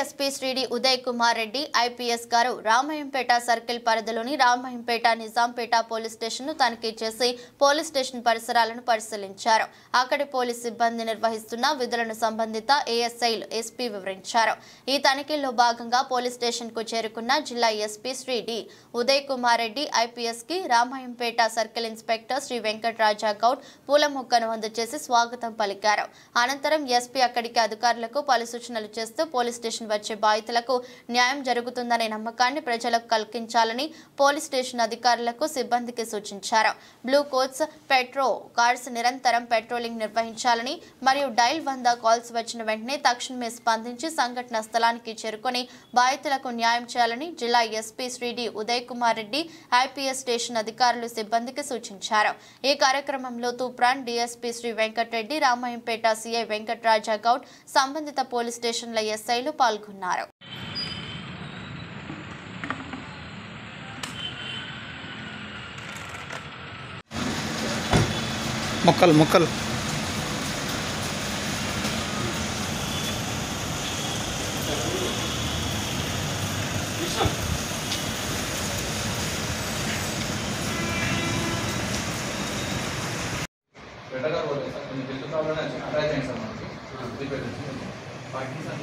SP శ్రీడి Uday Kumar Reddy IPS గారు Ramayampet circle పరిధిలోని రామయ్యంపేట నిజాంపేట పోలీస్ స్టేషన్ ను తనిఖీ చేసి పోలీస్ స్టేషన్ పరిసరాలను పరిశీలించారు. అక్కడి పోలీస్ సిబ్బంది నిర్వహిస్తున్న విధులను సంబంధిత ఏఎస్ఐలు ఎస్పీ వివరించారు. ఈ తనిఖీల్లో భాగంగా పోలీస్ స్టేషన్ కు చేరుకున్న జిల్లా ఎస్పీ శ్రీడి ఉదయ్ కుమార్ రెడ్డి ఐపీఎస్ కి రామయ్యంపేట సర్కిల్ ఇన్స్పెక్టర్ శ్రీ వెంకటరాజా గౌడ్ పూల మొక్కను అందజేసి స్వాగతం పలికారు. అనంతరం ఎస్పీ అక్కడికి అధికారులకు పలు సూచనలు చేస్తూ పోలీస్ స్టేషన్ వచ్చే బాధితులకు న్యాయం జరుగుతుందనే నమ్మకాన్ని ప్రజలకు కల్పించాలని పోలీస్ స్టేషన్ అధికారులకు సిబ్బందికి సూచించారు. బ్లూ కోట్స్ పెట్రో కార్స్ నిరంతరం పెట్రోలింగ్ నిర్వహించాలని మరియు డైల్ 100 కాల్స్ వచ్చిన వెంటనే తక్షణమే స్పందించి సంఘటన స్థలానికి చేరుకొని బాధితులకు న్యాయం చేయాలని జిల్లా ఎస్పీ శ్రీడి ఉదయ్ కుమార్ రెడ్డి ఐపీఎస్ స్టేషన్ అధికారులు సిబ్బందికి సూచించారు. ఈ కార్యక్రమంలో తూప్రాన్ డీఎస్పీ శ్రీ వెంకటరెడ్డి, రామయ్యంపేట సీఐ వెంకటరాజా గౌడ్, సంబంధిత పోలీస్ స్టేషన్ల ఎస్ఐలు పాల్గొన్నారు. మొక్కలు Pakistan